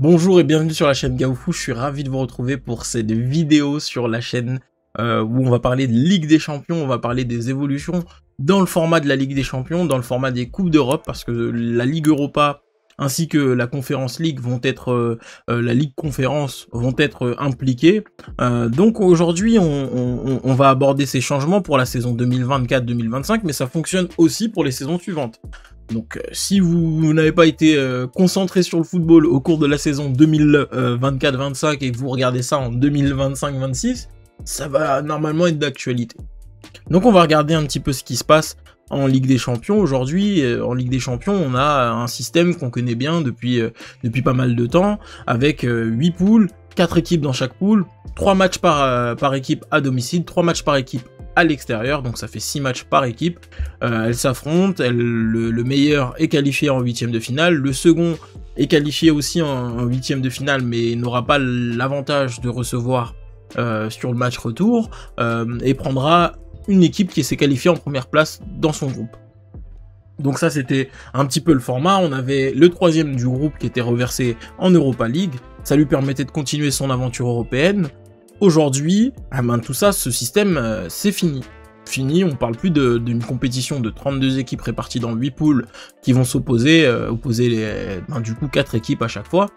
Bonjour et bienvenue sur la chaîne Gaoufou, je suis ravi de vous retrouver pour cette vidéo sur la chaîne où on va parler de Ligue des Champions, on va parler des évolutions dans le format de la Ligue des Champions, dans le format des Coupes d'Europe, parce que la Ligue Europa ainsi que la Conference League vont être, la Ligue Conférence vont être impliquées. Donc aujourd'hui on va aborder ces changements pour la saison 2024-2025, mais ça fonctionne aussi pour les saisons suivantes. Donc si vous n'avez pas été concentré sur le football au cours de la saison 2024-25 et que vous regardez ça en 2025-26, ça va normalement être d'actualité. Donc on va regarder un petit peu ce qui se passe en Ligue des Champions. Aujourd'hui, en Ligue des Champions, on a un système qu'on connaît bien depuis pas mal de temps, avec 8 poules, 4 équipes dans chaque poule, 3 matchs par équipe à domicile, 3 matchs par équipe à l'extérieur, donc ça fait 6 matchs par équipe. Elles s'affrontent, le meilleur est qualifié en huitième de finale, le second est qualifié aussi en huitième de finale, mais n'aura pas l'avantage de recevoir sur le match retour, et prendra une équipe qui s'est qualifiée en première place dans son groupe. Donc ça c'était un petit peu le format. On avait le troisième du groupe qui était reversé en Europa League, ça lui permettait de continuer son aventure européenne. Aujourd'hui, tout ça, ce système, c'est fini. Fini, on parle plus d'une compétition de 32 équipes réparties dans 8 poules qui vont s'opposer, du coup 4 équipes à chaque fois.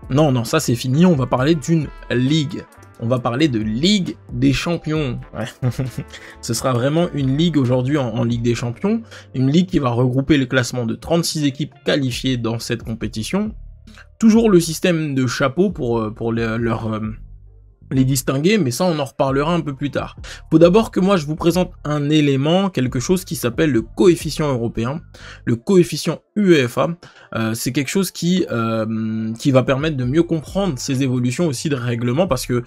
Non, ça c'est fini, on va parler d'une ligue. On va parler de Ligue des Champions. Ouais. Ce sera vraiment une ligue aujourd'hui en Ligue des Champions. Une ligue qui va regrouper le classement de 36 équipes qualifiées dans cette compétition. Toujours le système de chapeau pour les distinguer, mais ça on en reparlera un peu plus tard. Faut d'abord que moi je vous présente un élément, quelque chose qui s'appelle le coefficient européen, le coefficient UEFA. C'est quelque chose qui va permettre de mieux comprendre ces évolutions aussi de règlement, parce que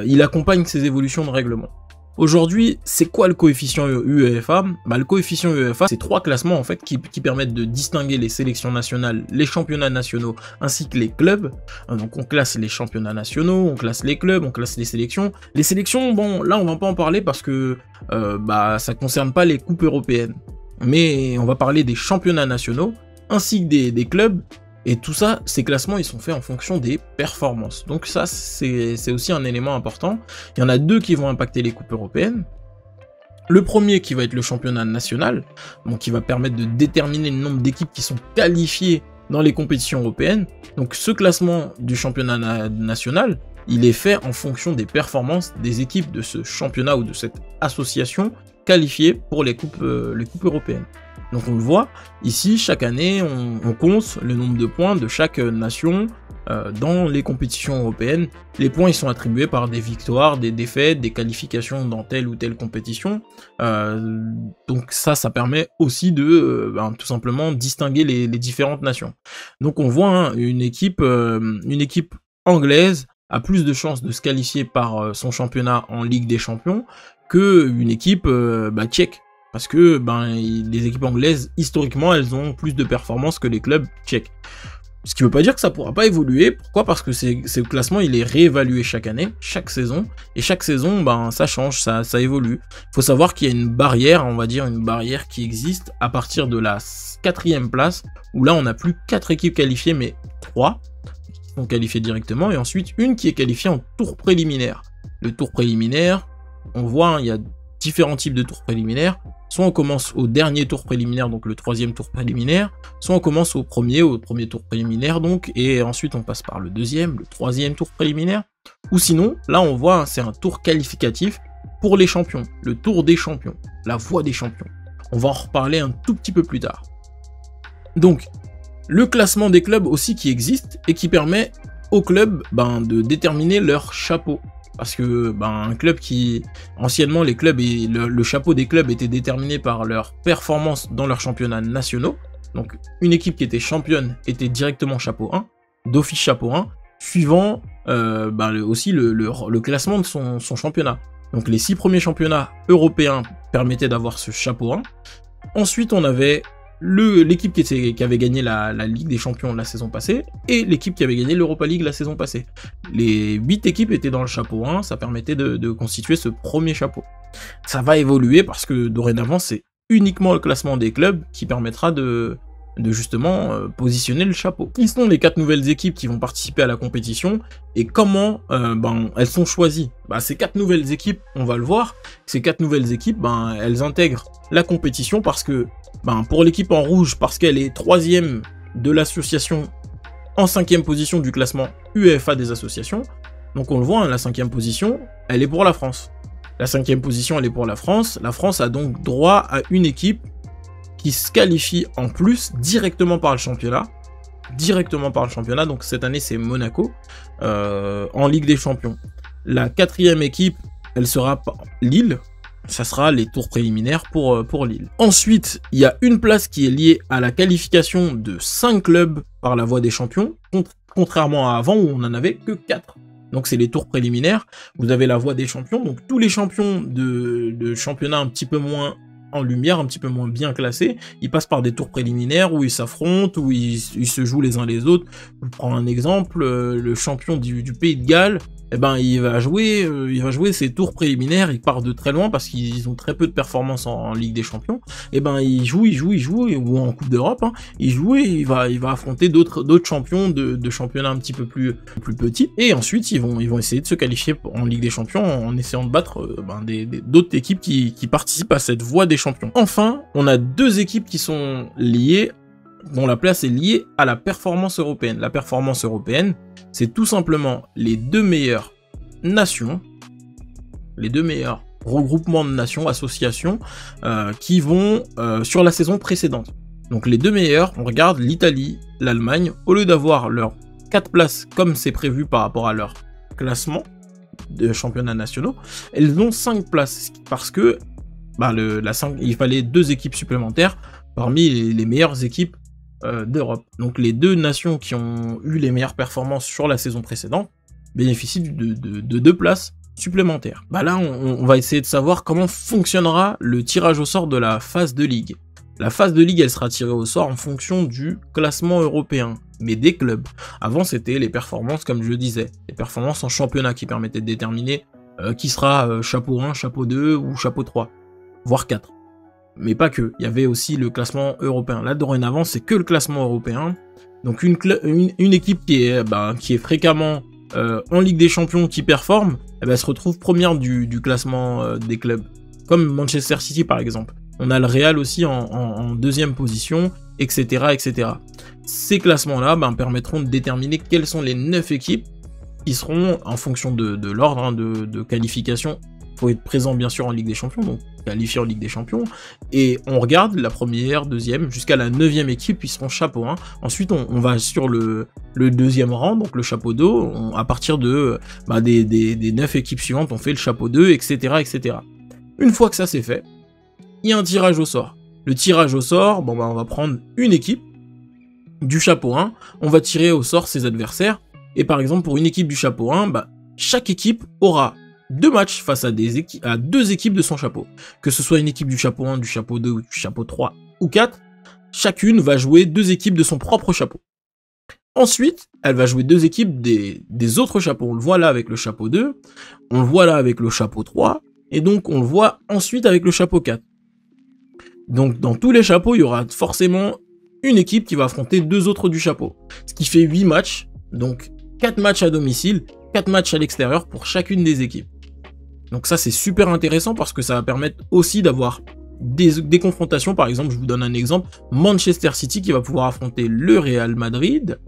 il accompagne ces évolutions de règlement. Aujourd'hui, c'est quoi le coefficient UEFA? Le coefficient UEFA, c'est 3 classements en fait qui permettent de distinguer les sélections nationales, les championnats nationaux ainsi que les clubs. Donc on classe les championnats nationaux, on classe les clubs, on classe les sélections. Les sélections, bon là on va pas en parler parce que ça concerne pas les coupes européennes. Mais on va parler des championnats nationaux ainsi que des clubs. Et tout ça, ces classements, ils sont faits en fonction des performances. Donc ça, c'est aussi un élément important. Il y en a 2 qui vont impacter les coupes européennes. Le premier qui va être le championnat national, donc qui va permettre de déterminer le nombre d'équipes qui sont qualifiées dans les compétitions européennes. Donc ce classement du championnat national, il est fait en fonction des performances des équipes de ce championnat ou de cette association qualifiées pour les coupes européennes. Donc on le voit, ici chaque année on compte le nombre de points de chaque nation dans les compétitions européennes. Les points ils sont attribués par des victoires, des défaites, des qualifications dans telle ou telle compétition. Donc ça permet aussi de tout simplement distinguer les différentes nations. Donc on voit une équipe anglaise a plus de chances de se qualifier par son championnat en Ligue des Champions qu'une équipe tchèque. Parce que les équipes anglaises, historiquement, elles ont plus de performances que les clubs tchèques. Ce qui ne veut pas dire que ça ne pourra pas évoluer. Pourquoi? Parce que ce classement, il est réévalué chaque année, chaque saison. Et chaque saison, ça change, ça évolue. Il faut savoir qu'il y a une barrière, on va dire une barrière qui existe à partir de la 4e place, où là, on n'a plus 4 équipes qualifiées, mais 3 qui sont qualifiées directement. Et ensuite, une qui est qualifiée en tour préliminaire. Le tour préliminaire, on voit, il y a différents types de tours préliminaires. Soit on commence au dernier tour préliminaire, donc le 3e tour préliminaire, soit on commence au premier tour préliminaire, donc, et ensuite on passe par le 2e, le 3e tour préliminaire. Ou sinon, là on voit, c'est un tour qualificatif pour les champions, le tour des champions, la voie des champions. On va en reparler un tout petit peu plus tard. Donc, le classement des clubs aussi qui existe et qui permet aux clubs de déterminer leur chapeau. Parce que un club anciennement les clubs et le chapeau des clubs était déterminé par leur performance dans leurs championnats nationaux. Donc une équipe qui était championne était directement chapeau 1, d'office chapeau 1, suivant aussi le classement de son championnat. Donc les 6 premiers championnats européens permettaient d'avoir ce chapeau 1. Ensuite on avait l'équipe qui avait gagné la Ligue des Champions la saison passée et l'équipe qui avait gagné l'Europa League la saison passée. Les 8 équipes étaient dans le chapeau 1, ça permettait de constituer ce premier chapeau. Ça va évoluer parce que dorénavant c'est uniquement le classement des clubs qui permettra de justement positionner le chapeau. Qui sont les 4 nouvelles équipes qui vont participer à la compétition et comment elles sont choisies? Ces 4 nouvelles équipes, on va le voir, ces 4 nouvelles équipes, elles intègrent la compétition parce que, pour l'équipe en rouge, parce qu'elle est 3e de l'association en 5e position du classement UEFA des associations. Donc on le voit, hein, la 5e position, elle est pour la France. La 5e position, elle est pour la France. La France a donc droit à une équipe qui se qualifie en plus directement par le championnat. Donc cette année, c'est Monaco en Ligue des Champions. La 4e équipe, elle sera Lille. Ça sera les tours préliminaires pour Lille. Ensuite, il y a une place qui est liée à la qualification de 5 clubs par la voie des champions, contrairement à avant où on n'en avait que 4. Donc c'est les tours préliminaires. Vous avez la voie des champions, donc tous les champions de championnat un petit peu moins en lumière, un petit peu moins bien classés, ils passent par des tours préliminaires où ils s'affrontent, où ils se jouent les uns les autres. Je prends un exemple, le champion du Pays de Galles, il va jouer ses tours préliminaires, il part de très loin parce qu'ils ont très peu de performances en Ligue des Champions. Il joue, ou en Coupe d'Europe, hein, il joue et il va affronter d'autres champions de championnats un petit peu plus petits. Et ensuite, ils vont essayer de se qualifier en Ligue des Champions en essayant de battre d'autres équipes qui participent à cette voie des champions. Enfin, on a 2 équipes qui sont liées, dont la place est liée à la performance européenne. La performance européenne, c'est tout simplement les 2 meilleures nations, les 2 meilleurs regroupements de nations, associations, qui vont sur la saison précédente. Donc les 2 meilleurs, on regarde l'Italie, l'Allemagne, au lieu d'avoir leurs 4 places comme c'est prévu par rapport à leur classement de championnats nationaux, elles ont 5 places, parce que il fallait 2 équipes supplémentaires parmi les meilleures équipes d'Europe. Donc les 2 nations qui ont eu les meilleures performances sur la saison précédente bénéficient de 2 places supplémentaires. Là, on va essayer de savoir comment fonctionnera le tirage au sort de la phase de ligue. La phase de ligue, elle sera tirée au sort en fonction du classement européen, mais des clubs. Avant, c'était les performances, comme je le disais, les performances en championnat qui permettaient de déterminer qui sera chapeau 1, chapeau 2 ou chapeau 3, voire 4. Mais pas que, il y avait aussi le classement européen. Là, dorénavant, c'est que le classement européen. Donc une équipe qui est fréquemment en Ligue des Champions, qui performe, elle se retrouve première du classement des clubs. Comme Manchester City par exemple. On a le Real aussi en 2e position, etc., etc. Ces classements-là permettront de déterminer quelles sont les 9 équipes qui seront, en fonction de l'ordre de qualification, faut être présent bien sûr en Ligue des Champions, donc qualifié en Ligue des Champions, et on regarde la première, 2e, jusqu'à la 9e équipe, ils seront chapeau 1. Ensuite on va sur le 2e rang, donc le chapeau 2, à partir des 9 équipes suivantes, on fait le chapeau 2, etc., etc. Une fois que ça c'est fait, il y a un tirage au sort. Le tirage au sort, on va prendre une équipe du chapeau 1, on va tirer au sort ses adversaires, et par exemple pour une équipe du chapeau 1, chaque équipe aura 2 matchs face à 2 équipes de son chapeau. Que ce soit une équipe du chapeau 1, du chapeau 2, ou du chapeau 3 ou 4, chacune va jouer 2 équipes de son propre chapeau. Ensuite, elle va jouer 2 équipes des autres chapeaux. On le voit là avec le chapeau 2, on le voit là avec le chapeau 3, et donc on le voit ensuite avec le chapeau 4. Donc dans tous les chapeaux, il y aura forcément une équipe qui va affronter 2 autres du chapeau. Ce qui fait 8 matchs, donc 4 matchs à domicile, 4 matchs à l'extérieur pour chacune des équipes. Donc ça c'est super intéressant parce que ça va permettre aussi d'avoir des confrontations. Par exemple, je vous donne un exemple, Manchester City qui va pouvoir affronter le Real Madrid,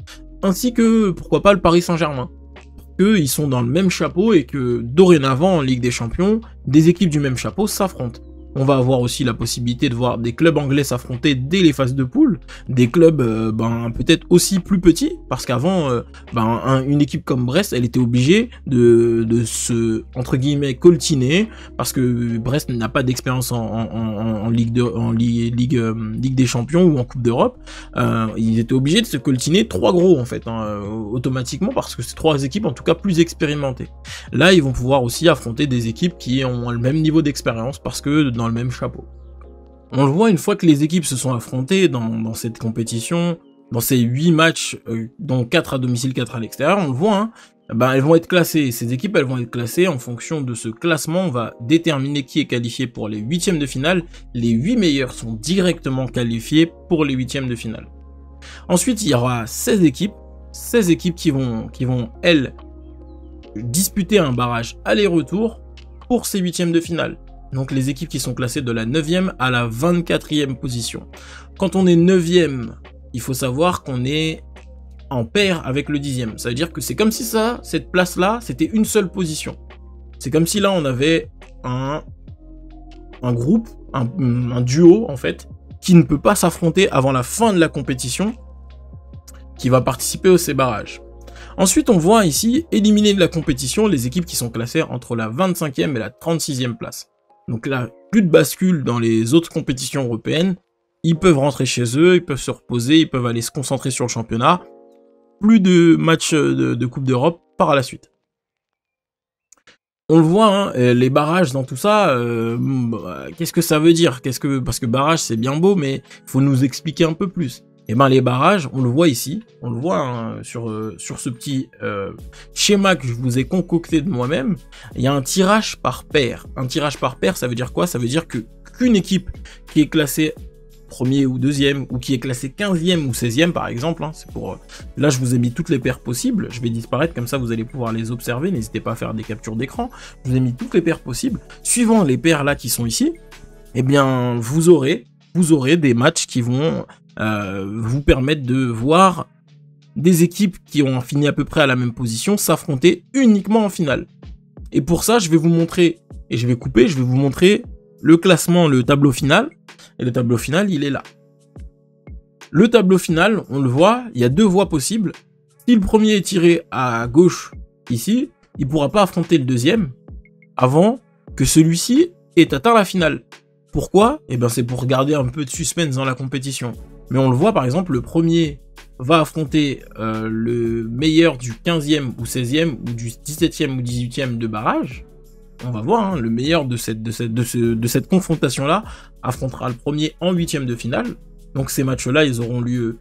ainsi que pourquoi pas le Paris Saint-Germain. Ils sont dans le même chapeau et que dorénavant en Ligue des Champions, des équipes du même chapeau s'affrontent. On va avoir aussi la possibilité de voir des clubs anglais s'affronter dès les phases de poule, des clubs peut-être aussi plus petits, parce qu'avant une équipe comme Brest, elle était obligée de se, entre guillemets, coltiner, parce que Brest n'a pas d'expérience en Ligue des Champions ou en Coupe d'Europe. Ils étaient obligés de se coltiner 3 gros en fait, automatiquement, parce que c'est 3 équipes en tout cas plus expérimentées. Là, ils vont pouvoir aussi affronter des équipes qui ont le même niveau d'expérience, parce que dans le même chapeau. On le voit, une fois que les équipes se sont affrontées dans cette compétition, dans ces 8 matchs, dont 4 à domicile, 4 à l'extérieur, on le voit, ben, elles vont être classées. Ces équipes, elles vont être classées en fonction de ce classement. On va déterminer qui est qualifié pour les huitièmes de finale. Les 8 meilleurs sont directement qualifiés pour les huitièmes de finale. Ensuite, il y aura 16 équipes. 16 équipes qui vont elles, disputer un barrage aller-retour pour ces huitièmes de finale. Donc les équipes qui sont classées de la 9e à la 24e position. Quand on est 9e, il faut savoir qu'on est en paire avec le 10e. Ça veut dire que c'est comme si ça, cette place-là, c'était une seule position. C'est comme si là, on avait un groupe, un duo, en fait, qui ne peut pas s'affronter avant la fin de la compétition, qui va participer au ces barrages. Ensuite, on voit ici, éliminer de la compétition, les équipes qui sont classées entre la 25e et la 36e place. Donc là, plus de bascule dans les autres compétitions européennes. Ils peuvent rentrer chez eux, ils peuvent se reposer, ils peuvent aller se concentrer sur le championnat. Plus de matchs de Coupe d'Europe par la suite. On le voit, hein, les barrages dans tout ça, qu'est-ce que ça veut dire? Parce que barrage c'est bien beau, mais il faut nous expliquer un peu plus. Et ben les barrages, on le voit ici, on le voit hein, sur ce petit schéma que je vous ai concocté de moi-même. Il y a un tirage par paire. Un tirage par paire, ça veut dire quoi? Ça veut dire qu'une équipe qui est classée premier ou deuxième, ou qui est classé 15e ou 16e par exemple, hein, c'est pour... Là je vous ai mis toutes les paires possibles, je vais disparaître, comme ça vous allez pouvoir les observer, n'hésitez pas à faire des captures d'écran, je vous ai mis toutes les paires possibles, suivant les paires là qui sont ici, eh bien vous aurez des matchs qui vont vous permettre de voir des équipes qui ont fini à peu près à la même position s'affronter uniquement en finale. Et pour ça je vais vous montrer, et je vais couper, je vais vous montrer le classement, le tableau final. Et le tableau final, il est là. Le tableau final, on le voit, il y a deux voies possibles. Si le premier est tiré à gauche, ici, il ne pourra pas affronter le deuxième avant que celui-ci ait atteint la finale. Pourquoi? Eh bien, c'est pour garder un peu de suspense dans la compétition. Mais on le voit, par exemple, le premier va affronter le meilleur du 15e ou 16e ou du 17e ou 18e de barrage. On va voir, hein, le meilleur de cette confrontation-là affrontera le premier en huitième de finale. Donc ces matchs-là, ils auront lieu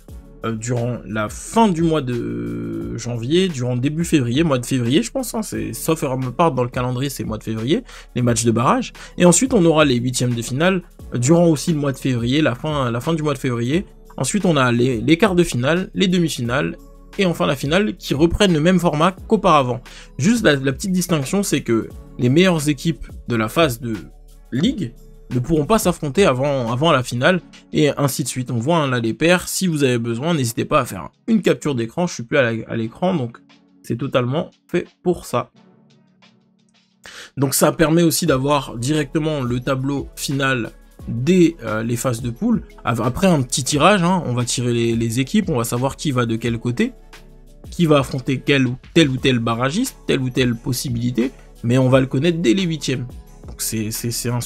durant la fin du mois de janvier, durant début février, mois de février, je pense. Hein, sauf erreur de ma part, dans le calendrier, c'est mois de février, les matchs de barrage. Et ensuite, on aura les huitièmes de finale durant aussi le mois de février, la fin du mois de février. Ensuite, on a les quarts de finale, les demi-finales, et enfin la finale qui reprennent le même format qu'auparavant. Juste la petite distinction, c'est que les meilleures équipes de la phase de ligue ne pourront pas s'affronter avant la finale, et ainsi de suite. On voit hein, là les paires, si vous avez besoin, n'hésitez pas à faire une capture d'écran, je suis plus à l'écran, donc c'est totalement fait pour ça. Donc ça permet aussi d'avoir directement le tableau final dès les phases de poule. Après un petit tirage, hein, on va tirer les équipes, on va savoir qui va de quel côté, qui va affronter tel ou tel barragiste, telle ou telle possibilité, mais on va le connaître dès les huitièmes. Donc c'est une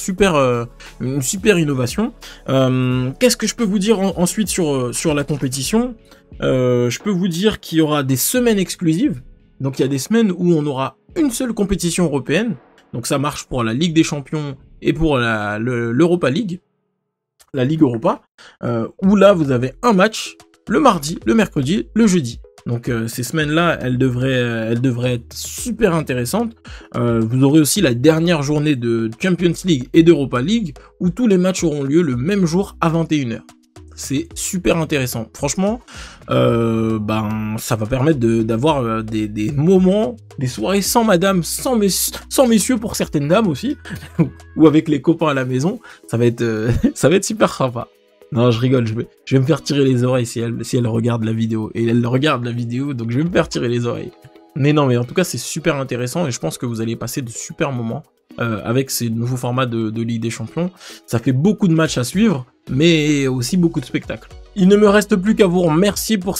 super innovation. Qu'est-ce que je peux vous dire ensuite sur la compétition? Je peux vous dire qu'il y aura des semaines exclusives. Donc il y a des semaines où on aura une seule compétition européenne. Donc ça marche pour la Ligue des Champions et pour l'Europa League, la Ligue Europa, où là vous avez un match le mardi, le mercredi, le jeudi. Donc ces semaines-là, elles devraient être super intéressantes. Vous aurez aussi la dernière journée de Champions League et d'Europa League, où tous les matchs auront lieu le même jour à 21h. C'est super intéressant. Franchement, ça va permettre d'avoir des moments, des soirées sans madame, sans messieurs pour certaines dames aussi, ou avec les copains à la maison. Ça va être super sympa. Non, je rigole, je vais me faire tirer les oreilles si elle regarde la vidéo. Et elle regarde la vidéo, donc je vais me faire tirer les oreilles. Mais non, mais en tout cas, c'est super intéressant et je pense que vous allez passer de super moments avec ces nouveaux formats de Ligue des Champions. Ça fait beaucoup de matchs à suivre, mais aussi beaucoup de spectacles. Il ne me reste plus qu'à vous remercier pour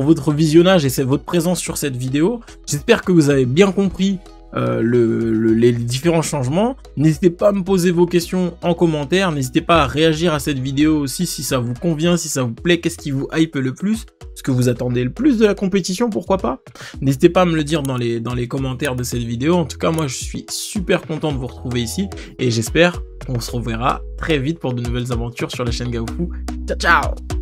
votre visionnage et votre présence sur cette vidéo. J'espère que vous avez bien compris les différents changements. N'hésitez pas à me poser vos questions en commentaire, n'hésitez pas à réagir à cette vidéo aussi si ça vous convient, si ça vous plaît, qu'est-ce qui vous hype le plus, ce que vous attendez le plus de la compétition, pourquoi pas. N'hésitez pas à me le dire dans les commentaires de cette vidéo. En tout cas, moi je suis super content de vous retrouver ici et j'espère qu'on se reverra très vite pour de nouvelles aventures sur la chaîne Gaofu. Ciao ciao.